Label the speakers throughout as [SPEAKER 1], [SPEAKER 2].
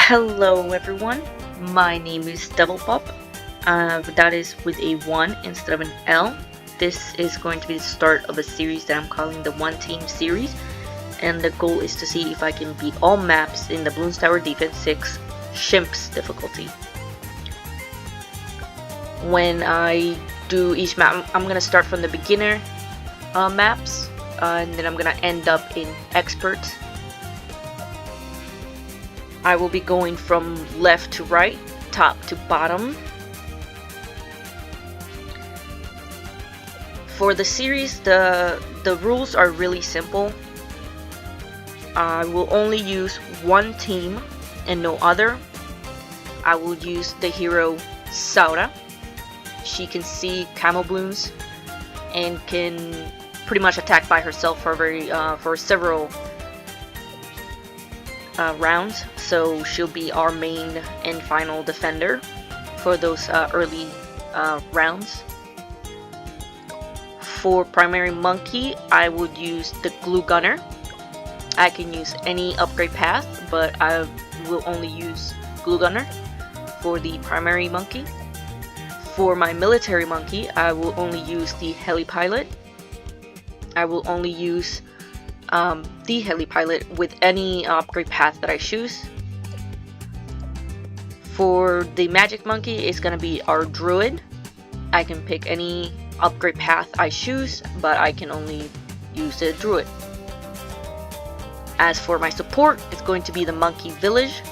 [SPEAKER 1] Hello everyone, my name is Devil Pop. That is with a 1 instead of an L. This is going to be the start of a series that I'm calling the One Team series, and the goal is to see if I can beat all maps in the Bloons Tower Defense 6 Shimp's difficulty. When I do each map, I'm gonna start from the beginner maps, and then I'm gonna end up in expert. I will be going from left to right, top to bottom. For the series, the rules are really simple. I will only use one team and no other. I will use the hero Sauda. She can see camo balloons and can pretty much attack by herself for several rounds, so she'll be our main and final defender for those early rounds. For primary monkey, I would use the glue gunner. I can use any upgrade path, but I will only use glue gunner for the primary monkey. For my military monkey, I will only use the heli pilot. I will only use the heli pilot with any upgrade path that I choose. For the magic monkey, it's gonna be our druid. I can pick any upgrade path I choose, but I can only use the druid. As for my support, it's going to be the monkey village,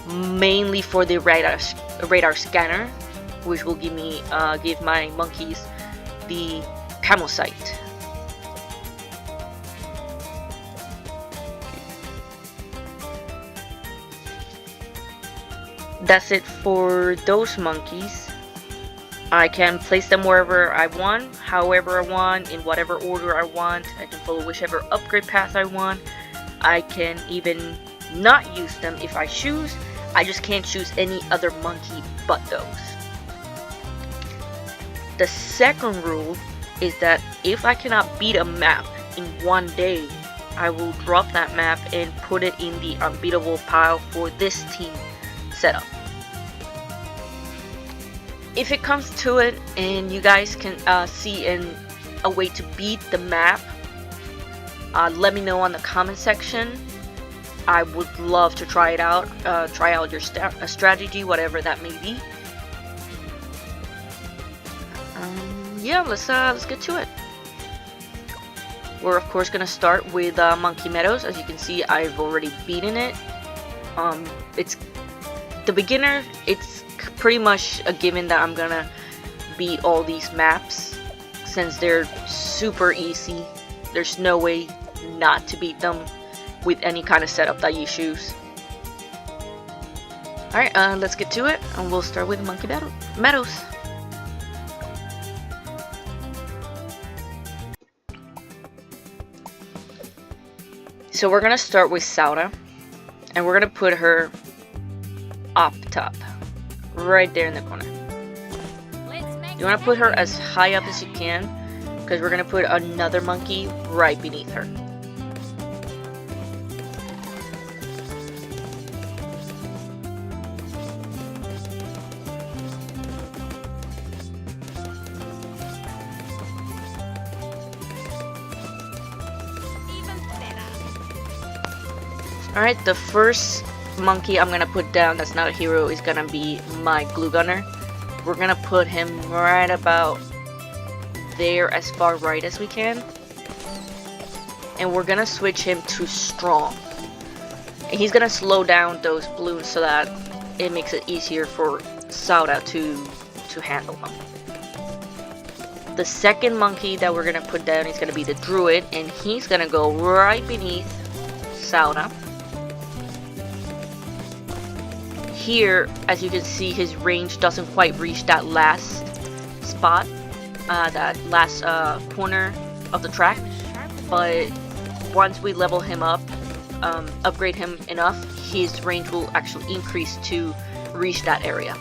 [SPEAKER 1] mainly for the radar scanner, which will give my monkeys the camo sight. That's it for those monkeys. I can place them wherever I want, however I want, in whatever order I want. I can follow whichever upgrade path I want. I can even not use them if I choose. I just can't choose any other monkey but those. The second rule is that if I cannot beat a map in one day, I will drop that map and put it in the unbeatable pile for this team setup. If it comes to it and you guys can see a way to beat the map, let me know on the comment section. I would love to try it out, try out your strategy, whatever that may be. Yeah, let's get to it. We're of course gonna start with Monkey Meadows. As you can see, I've already beaten it. It's the beginner. It's pretty much a given that I'm gonna beat all these maps since they're super easy. There's no way not to beat them with any kind of setup that you choose. Alright, let's get to it, and we'll start with Monkey Meadows. So we're gonna start with Sauda, and we're gonna put her up top, right there in the corner. You want to put her as high up as you can, because we're going to put another monkey right beneath her. Alright, the first monkey I'm gonna put down that's not a hero is gonna be my glue gunner. We're gonna put him right about there, as far right as we can, and we're gonna switch him to strong, and he's gonna slow down those balloons so that it makes it easier for Sauda to handle them. The second monkey that we're gonna put down is gonna be the druid, and he's gonna go right beneath Sauda. Here, as you can see, his range doesn't quite reach that last spot, that last corner of the track, but once we level him up, upgrade him enough, his range will actually increase to reach that area.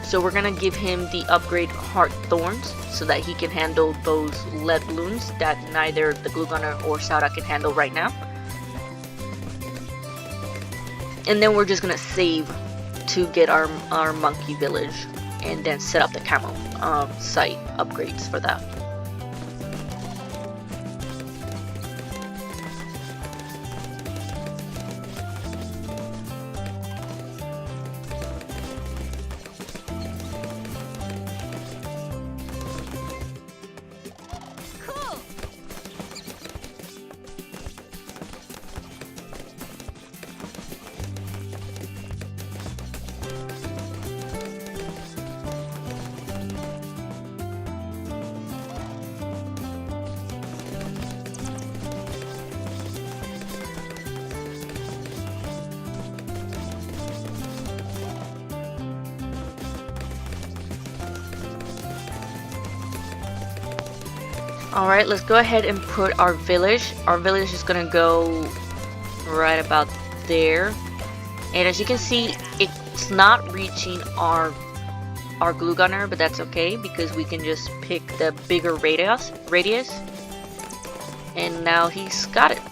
[SPEAKER 1] So we're gonna give him the upgrade Heart Thorns so that he can handle those lead balloons that neither the glue gunner or Sauda can handle right now. And then we're just gonna save to get our monkey village, and then set up the camo site upgrades for that. Alright, let's go ahead and put our village. Our village is gonna go right about there. And as you can see, it's not reaching our glue gunner, but that's okay because we can just pick the bigger radius. And now he's got it.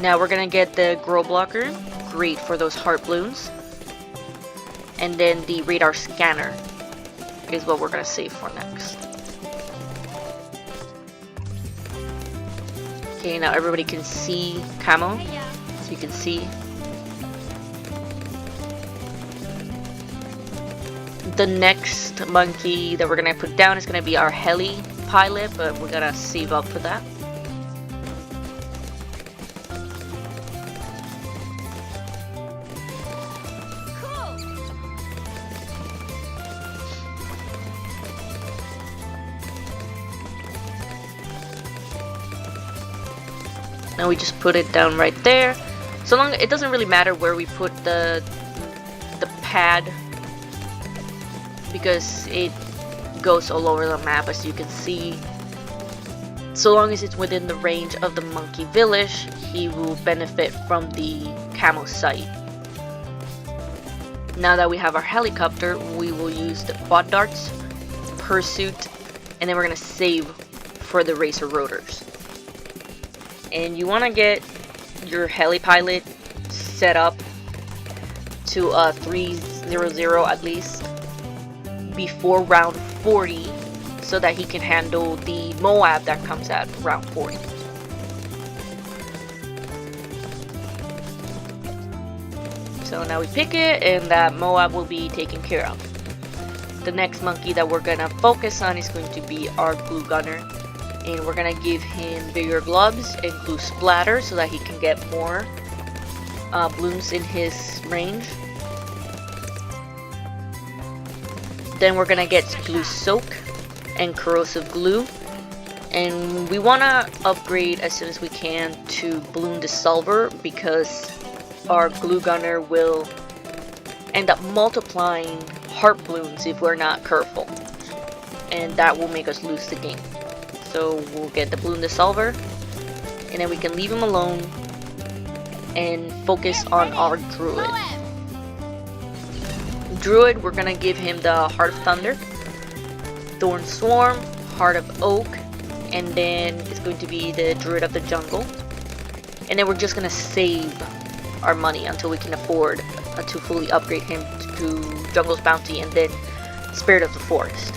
[SPEAKER 1] Now we're gonna get the grow blocker, great for those heart balloons. And then the radar scanner is what we're gonna save for next. Okay, now everybody can see camo, so you can see. The next monkey that we're gonna put down is gonna be our Heli pilot, but we're gonna save up for that. Now we just put it down right there. So long, it doesn't really matter where we put the pad because it goes all over the map, as you can see. So long as it's within the range of the monkey village, he will benefit from the camo site. Now that we have our helicopter, we will use the quad darts, pursuit, and then we're gonna save for the racer rotors. And you want to get your heli pilot set up to 300 at least before round 40 so that he can handle the Moab that comes at round 40. So now we pick it, and that Moab will be taken care of. The next monkey that we're gonna focus on is going to be our glue gunner. And we're gonna give him bigger gloves and glue splatter so that he can get more blooms in his range. Then we're gonna get glue soak and corrosive glue, and we wanna upgrade as soon as we can to bloom dissolver because our glue gunner will end up multiplying heart balloons if we're not careful, and that will make us lose the game. So we'll get the balloon dissolver, and then we can leave him alone and focus on our Druid. Druid, we're gonna give him the Heart of Thunder, Thorn Swarm, Heart of Oak, and then it's going to be the Druid of the Jungle. And then we're just gonna save our money until we can afford to fully upgrade him to Jungle's Bounty and then Spirit of the Forest.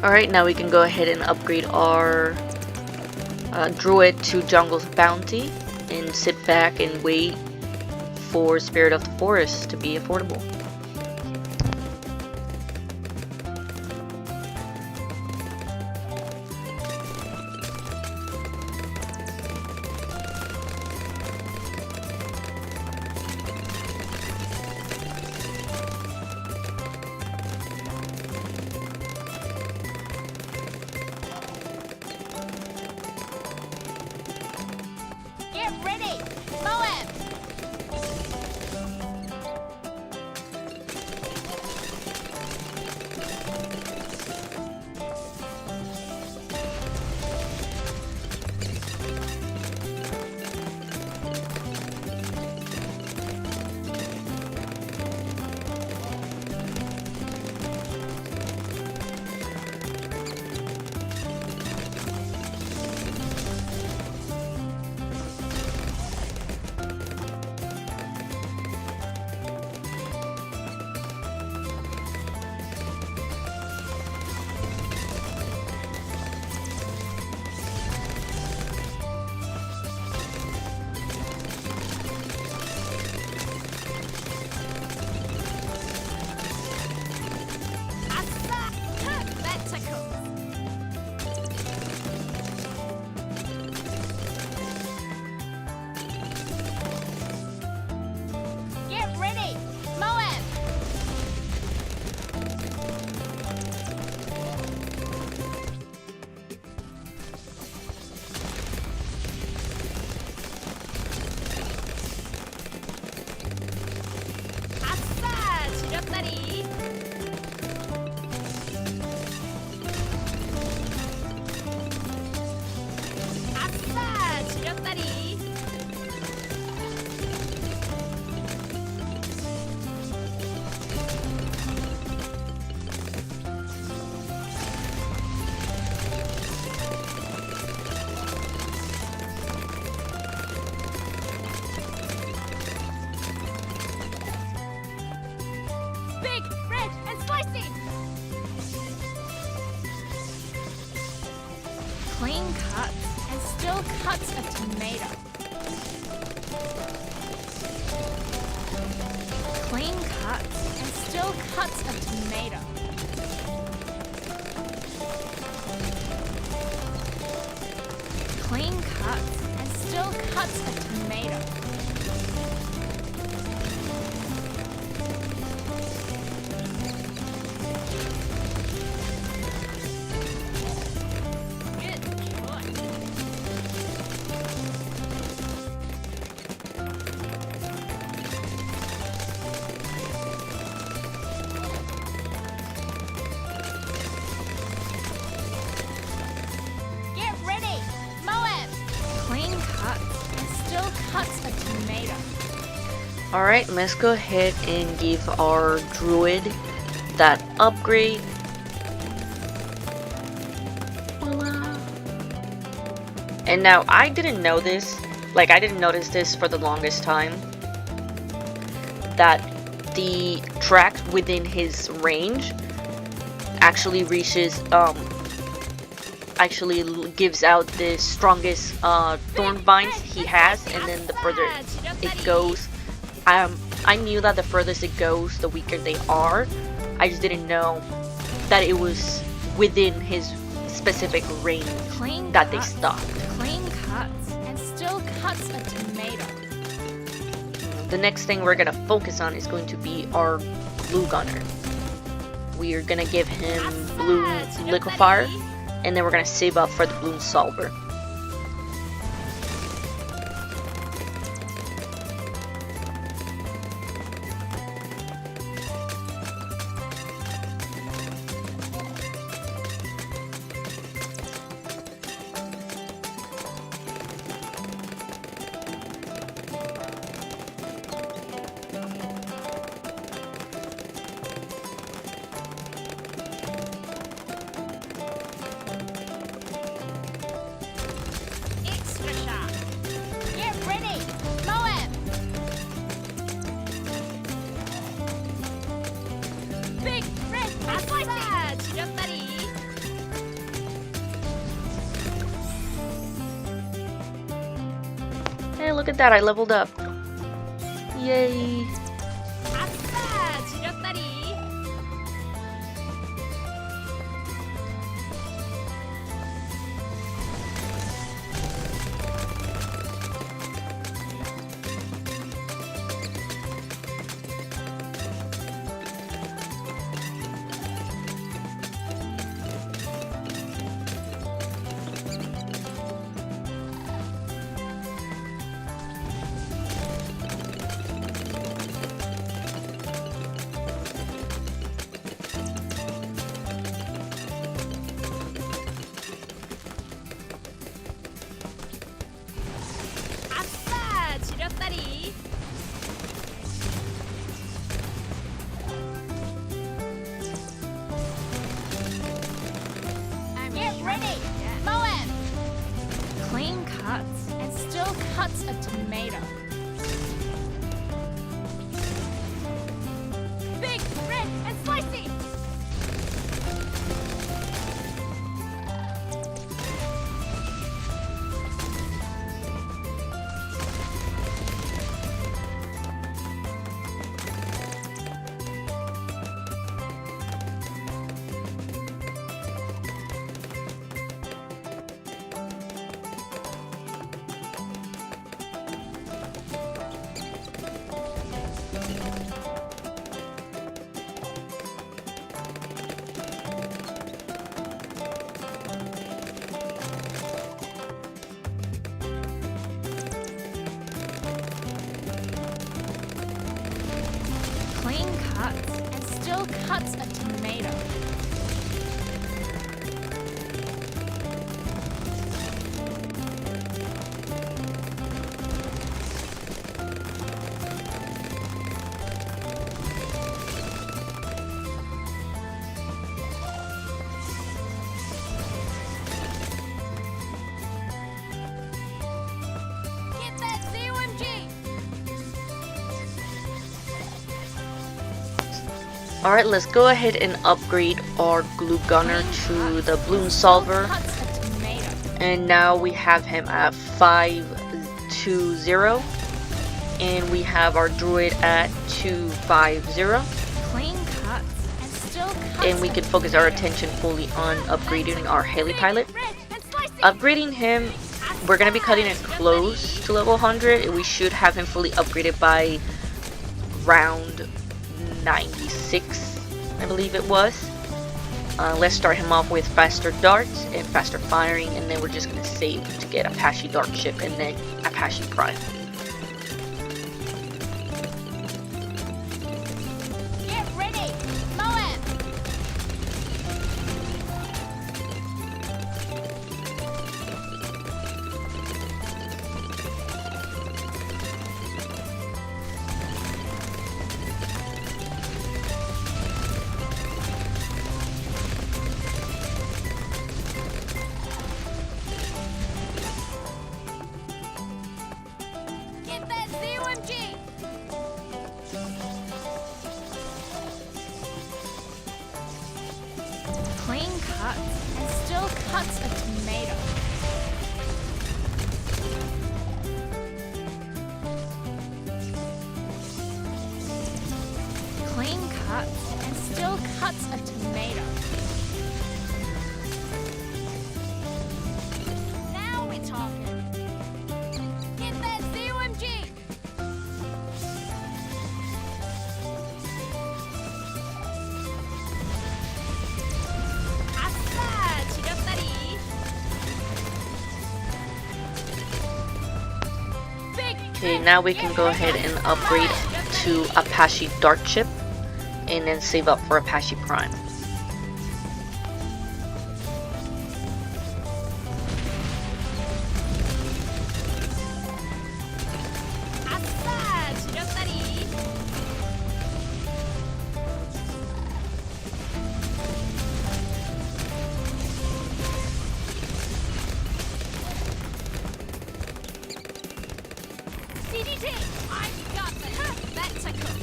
[SPEAKER 1] Alright, now we can go ahead and upgrade our Druid to Jungle's Bounty and sit back and wait for Spirit of the Forest to be affordable.
[SPEAKER 2] cuts a tomato. Clean cuts and still cuts a tomato. Good choice. Get ready! Mow him! Clean cuts and still cuts a tomato.
[SPEAKER 1] Alright, let's go ahead and give our Druid that upgrade. Voila. And now I didn't know this, like I didn't notice this for the longest time, that the track within his range actually reaches, actually gives out the strongest thorn vines he has, and then the further it goes, I knew that the furthest it goes, the weaker they are. I just didn't know that it was within his specific range
[SPEAKER 2] Clean
[SPEAKER 1] that they
[SPEAKER 2] cuts,
[SPEAKER 1] stopped.
[SPEAKER 2] Clean cuts and still cuts a tomato.
[SPEAKER 1] The next thing we're gonna focus on is going to be our Blue Gunner. We are gonna give him Blue Liquefier, and then we're gonna save up for the Bloom Solver.
[SPEAKER 2] Extra shot. Get ready! Mow him! Big red massage! Buddy!
[SPEAKER 1] Hey, look at that, I leveled up. Yay!
[SPEAKER 2] Massage! Buddy! Massage! Buddy! Get ready! Mow him! Clean cuts and still cuts a tomato. Big, red, and slicey! Clean cuts and still cuts a tomato. Get that ZOMG!
[SPEAKER 1] Alright, let's go ahead and upgrade our Glue Gunner to the Bloom Solver.
[SPEAKER 2] Cuts a tomato.
[SPEAKER 1] And now we have him at 520. And we have our Druid at 250.
[SPEAKER 2] Clean cuts
[SPEAKER 1] and we can focus our attention fully on upgrading our heli pilot. Upgrading him, we're going to be cutting it close to level 100, and we should have him fully upgraded by round 96, I believe it was. Let's start him off with faster darts and faster firing, and then we're just going to save to get Apache Dark Ship and then Apache Prime.
[SPEAKER 2] Get ready! Moab! Get that ZOMG! Clean cuts and still cuts a tomato. Clean cuts and still cuts a tomato. Now we're talking. Get that ZOMG! 아싸! 지렸다리!
[SPEAKER 1] Okay, now we can go ahead and upgrade to Apache Dark Ship and then save up for Apache Prime.
[SPEAKER 2] 아싸! 지렸다리! DDT! I've got this! That's a cook!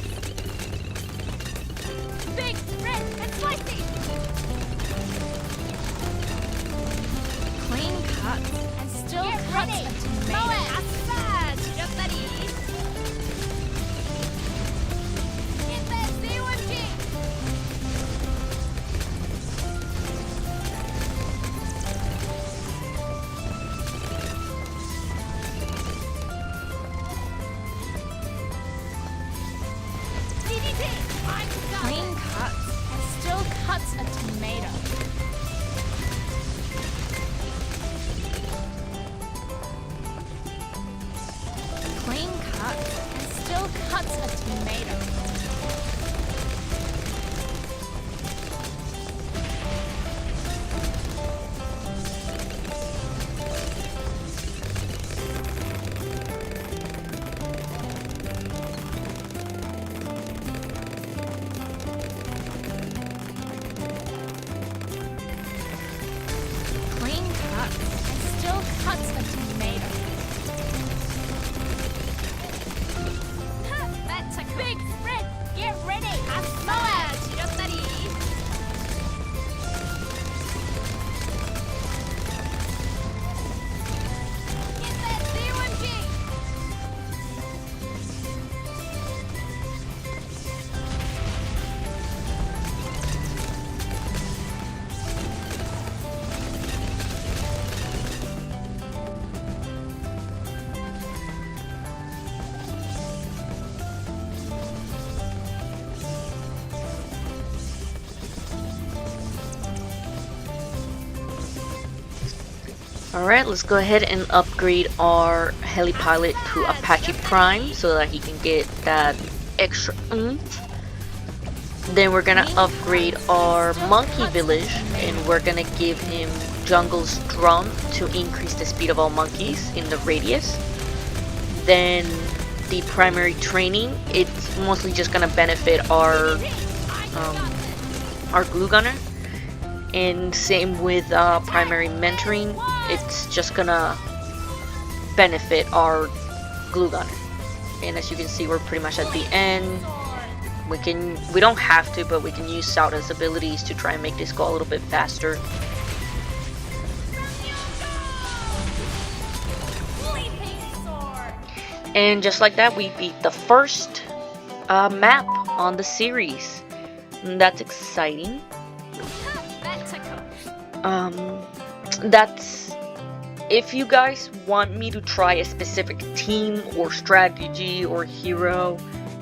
[SPEAKER 2] Big, red, and slicey! Clean cuts and still cuts a tomato. 아싸! 지렸다리! Get that ZOMG! DDT! Clean cuts and still cuts a tomato. Clean cuts and still cuts a tomato. Clean cuts and still cuts a tomato. That's a big spread. Get ready. 아싸! 지렸다리. Get that ZOMG.
[SPEAKER 1] Alright, let's go ahead and upgrade our heli pilot to Apache Prime so that he can get that extra oomph. Then we're gonna upgrade our monkey village and we're gonna give him jungle's drum to increase the speed of all monkeys in the radius. Then the primary training, it's mostly just gonna benefit our glue gunner. And same with primary mentoring, it's just gonna benefit our glue gunner. And as you can see, we're pretty much at the end. We don't have to, but we can use Sauda's abilities to try and make this go a little bit faster. And just like that, we beat the first map on the series. And that's exciting. That's if you guys want me to try a specific team or strategy or hero,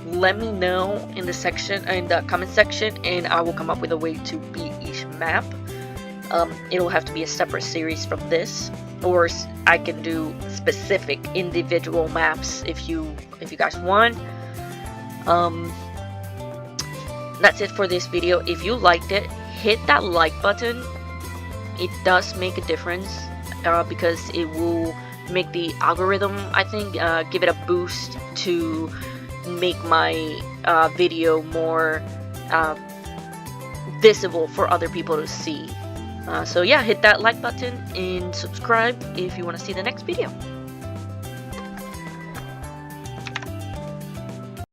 [SPEAKER 1] let me know in the comment section, and I will come up with a way to beat each map. It'll have to be a separate series from this, or I can do specific individual maps if you guys want. That's it for this video. If you liked it, hit that like button. It does make a difference because it will make the algorithm, I think, give it a boost to make my video more visible for other people to see. So yeah, hit that like button and subscribe if you want to see the next video.